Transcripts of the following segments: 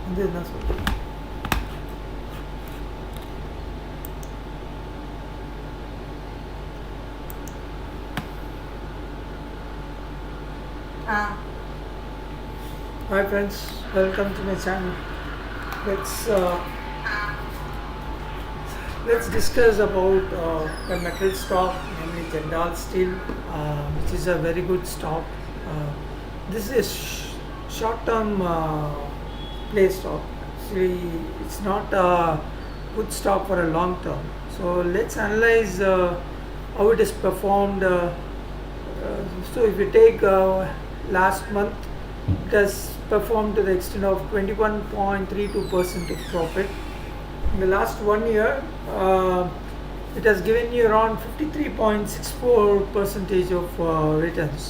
வந்து என்ன சொல்கிறேன். Hi friends, welcome to my channel. Let's uh, let's discuss about the metal stock, namely Jindal Steel, which is a very good stock. Uh, this is short-term play stock. Actually, it's not a good stock for a long term. So let's analyze how it is performed. So if you take last month, it has performed to the extent of 21.32% of profit. In the last 1 year, it has given you around 53.64 percentage of returns.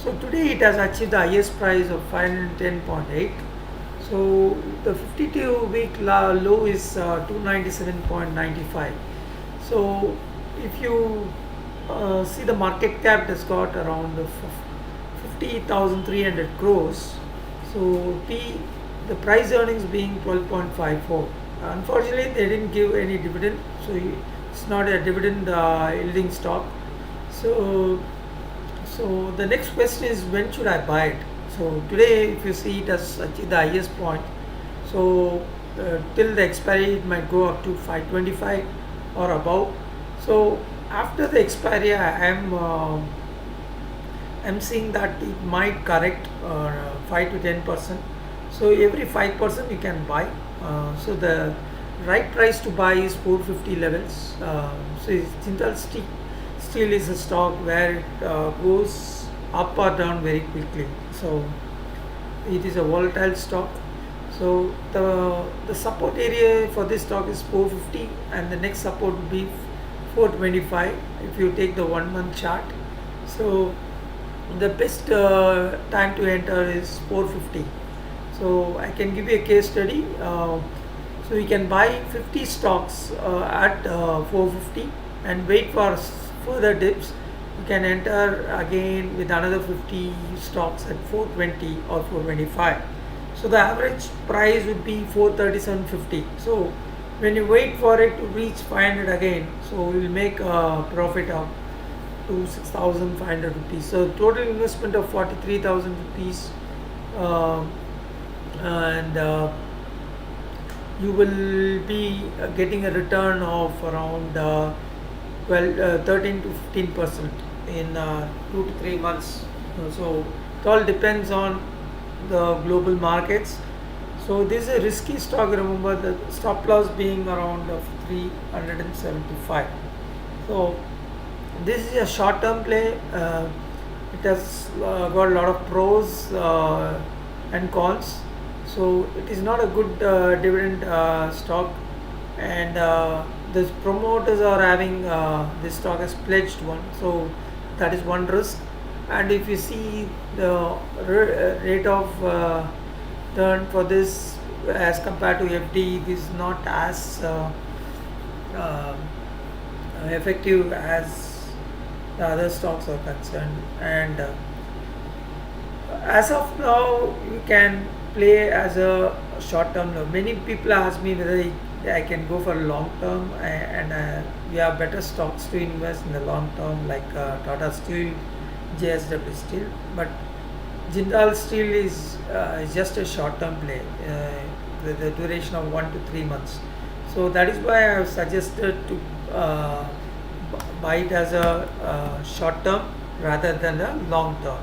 So today it has achieved the highest price of 510.8. So the 52-week low is 297.95. So if you see the market cap has got around 50,300 crores. So the price earnings being 12.54. Unfortunately, they didn't give any dividend, so it's not a dividend yielding stock. So the next question is, when should I buy it? So today, if you see, it has achieved the highest point. So till the expiry, it might go up to 525 or above. So after the expiry, I'm seeing that it might correct 5 to 10%. So every 5% you can buy. So the right price to buy is 450 levels. So Jindal Steel is a stock where it goes up or down very quickly. So it is a volatile stock. So the support area for this stock is 450, and the next support would be 425 if you take the 1 month chart. So the best time to enter is 450. So I can give you a case study. So you can buy 50 stocks at 450 and wait for further dips. You can enter again with another 50 stocks at 420 or 425. So the average price would be 437.50. So when you wait for it to reach 500 again, so you will make a profit of to 6,500 rupees. So total investment of 43,000 rupees, and you will be getting a return of around 13 to 15% in 2 to 3 months. So it all depends on the global markets. So this is a risky stock. Remember the stop loss being around of 375. So this is a short term play. It has got a lot of pros and cons. So it is not a good dividend stock, and the promoters are having this stock as pledged one. So that is one risk. And if you see the rate of return for this as compared to FD, it is not as uh, effective as the other stocks are concerned. And as of now, you can play as a short term. Many people ask me whether I can go for long term, and we have better stocks to invest in the long term, like Tata Steel, JSW Steel. But Jindal Steel is just a short term play with the duration of 1 to 3 months. So that is why I have suggested to buy it as a short term rather than a long term.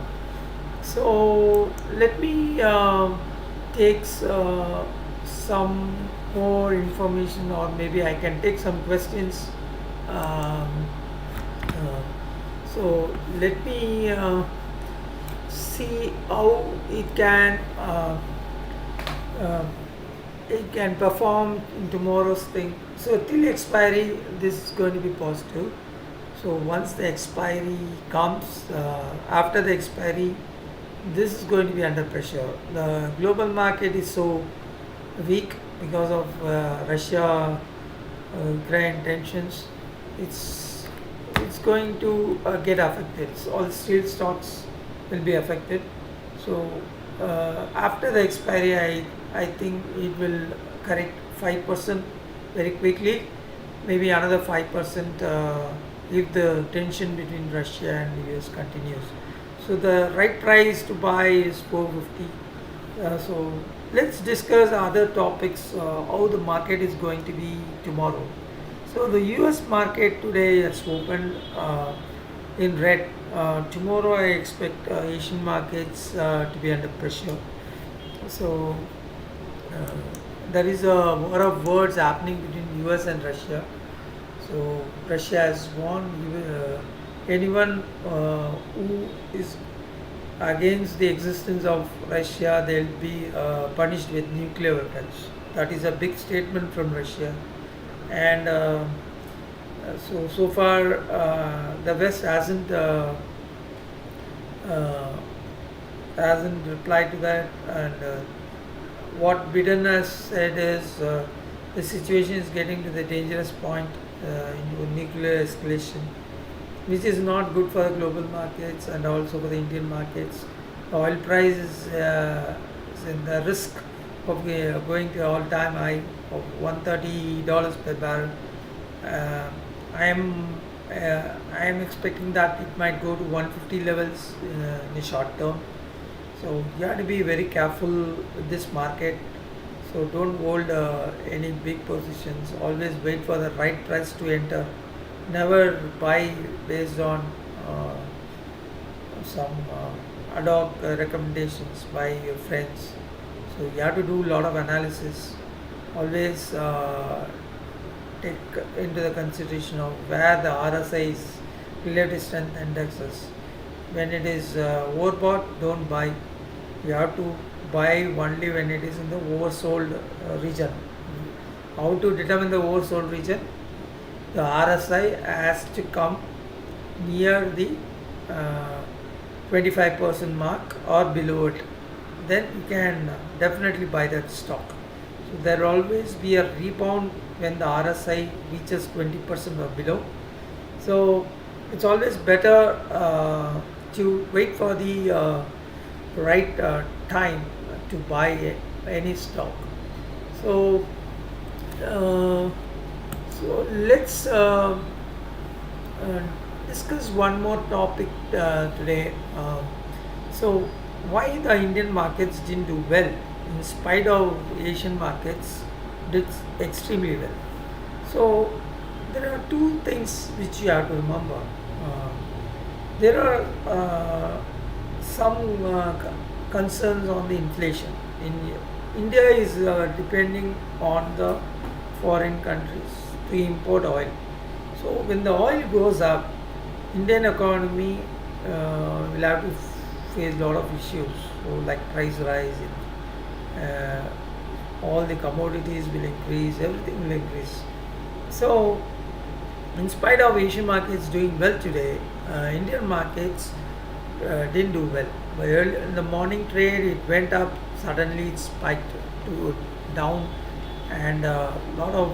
So let me take some more information, or maybe I can take some questions. Um, uh, so let me see how uh, it can perform in tomorrow's thing. So till expiry, this is going to be positive. So once the expiry comes, after the expiry, this is going to be under pressure. The global market is so weak because of Russia, Ukraine tensions. It's going to get affected. So all steel stocks will be affected. So after the expiry, I think it will correct 5% very quickly, maybe another 5% if the tension between Russia and US continues. So the right price to buy is 450. So let's discuss other topics, how the market is going to be tomorrow. So the US market today has opened in red. Tomorrow I expect Asian markets to be under pressure. So uh, there is a war of words happening between US and Russia. So Russia has won. Anyone who is against the existence of Russia, they'll be punished with nuclear weapons. That is a big statement from Russia, and so far the West uh, hasn't replied to that, and what Biden has said is the situation is getting to the dangerous point into nuclear escalation, which is not good for the global markets and also for the Indian markets. The oil price is in the risk of going to all-time high of $130 per barrel. Uh, I am I am expecting that it might go to 150 levels in the short term. So you have to be very careful with this market. So don't hold any big positions. Always wait for the right price to enter. Never buy based on some ad hoc recommendations by your friends. So you have to do a lot of analysis. Always take into the consideration of where the RSI is, relative strength indexes. When it is overbought, don't buy. You have to buy only when it is in the oversold region. How to determine the oversold region? The RSI has to come near the uh, 25% mark or below it. Then you can definitely buy that stock. So there will always be a rebound when the RSI reaches 20% or below. So it's always better to wait for the right time to buy any stock. So, uh, let's discuss one more topic today. So, why the Indian markets didn't do well in spite of Asian markets did extremely well. So, there are two things which you have to remember. Uh, there are some concerns on the inflation. In India is depending on the foreign countries to import oil. So when the oil goes up, Indian economy will have to face a lot of issues. So like price rise, uh, all the commodities will increase, everything will increase. So in spite of Asian markets doing well today, Indian markets didn't do well. But in the morning trade, it went up. Suddenly, it spiked to down, and a lot of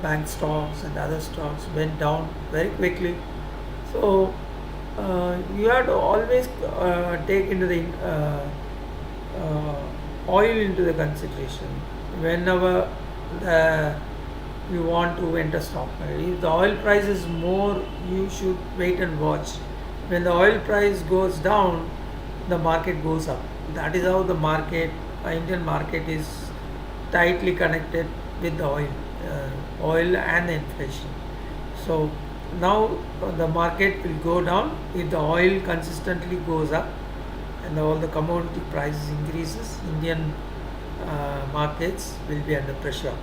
bank stocks and other stocks went down very quickly. So you have to always take into the oil into the consideration whenever the you want to enter stock market. If the oil price is more, you should wait and watch. When the oil price goes down, the market goes up. That is how the market, Indian market, is tightly connected with the oil and the inflation. So now the market will go down if the oil consistently goes up and all the commodity prices increases. Indian markets will be under pressure.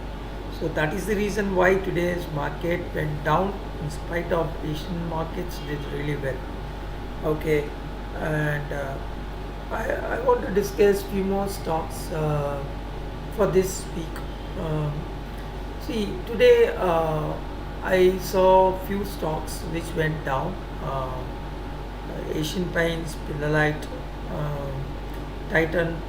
So that is the reason why today's market went down in spite of Asian markets did really well. Okay, and I want to discuss few more stocks for this week. Um, See, today I saw few stocks which went down. Asian Paints, Pidilite, Titan,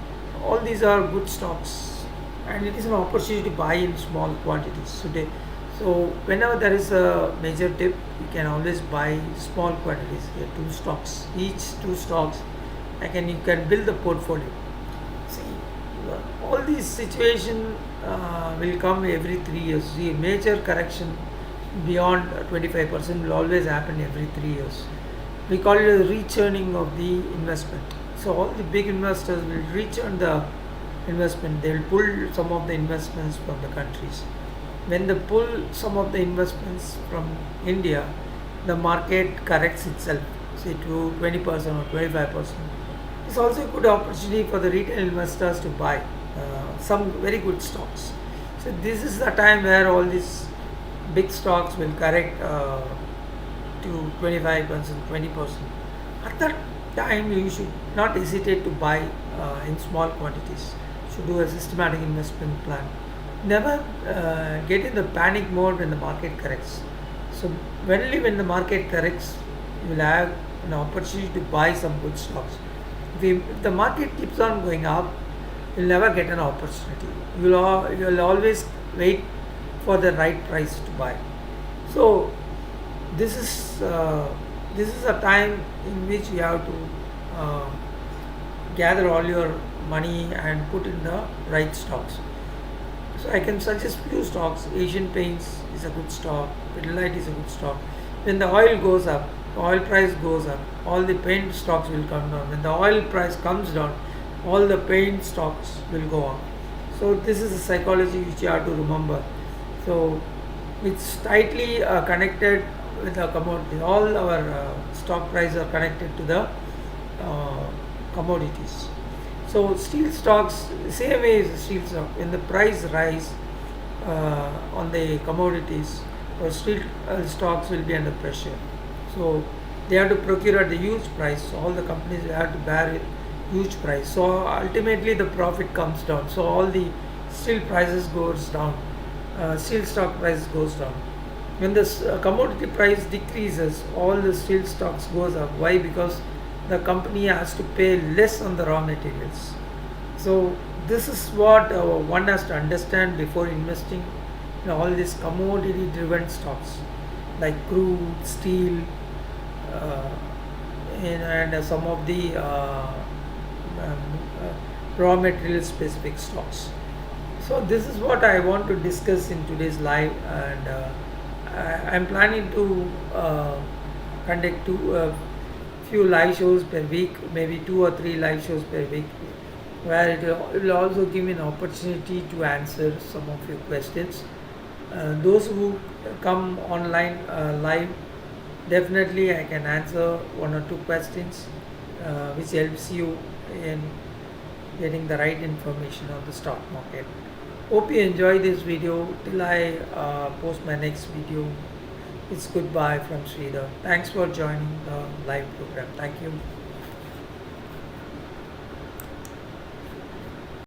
all these are good stocks, and it is an opportunity to buy in small quantities today. So whenever there is a major dip, you can always buy small quantities. Here, two stocks, each two stocks you can build the portfolio. See, all these situation will come every 3 years. The major correction beyond 25% will always happen every 3 years. We call it a rechurning of the investment. So all the big investors will rechurn the investment. They will pull some of the investments from the countries. When they pull some of the investments from India, the market corrects itself, say to 20% or 25%. It's also a good opportunity for the retail investors to buy some very good stocks. So this is the time where all these big stocks will correct to 25%, 20%. At that time, you should not hesitate to buy in small quantities. You should do a systematic investment plan. Never get in the panic mode when the market corrects. So only when the market corrects, you will have an opportunity to buy some good stocks. If the market keeps on going up, you'll never get an opportunity. You'll always wait for the right price to buy. So this is a time in which you have to gather all your money and put in the right stocks. So I can suggest few stocks. Asian Paints is a good stock. Pidilite is a good stock. When the oil goes up, oil price goes up, all the paint stocks will come down. When the oil price comes down, all the paint stocks will go up. So this is a psychology which you have to remember. So it's tightly connected with the commodity. All our stock prices are connected to the commodities. So steel stocks, same way as steel stock. When the price rise on the commodities, or steel stocks will be under pressure. So they have to procure at a huge price. So all the companies have to bear a huge price. So ultimately the profit comes down. So all the steel prices goes down. Steel stock price goes down. When the commodity price decreases, all the steel stocks goes up. Why? Because the company has to pay less on the raw materials. So this is what one has to understand before investing in all these commodity driven stocks like crude, steel, and some of the raw material specific stocks. So this is what I want to discuss in today's live, and I'm planning to conduct few live shows per week, maybe 2 or 3 live shows per week, where it will also give me an opportunity to answer some of your questions. Those who come online live, definitely I can answer 1 or 2 questions, which helps you in getting the right information on the stock market. Hope you enjoy this video. Till I post my next video, it's goodbye from Sridhar. Thanks for joining the live program. Thank you.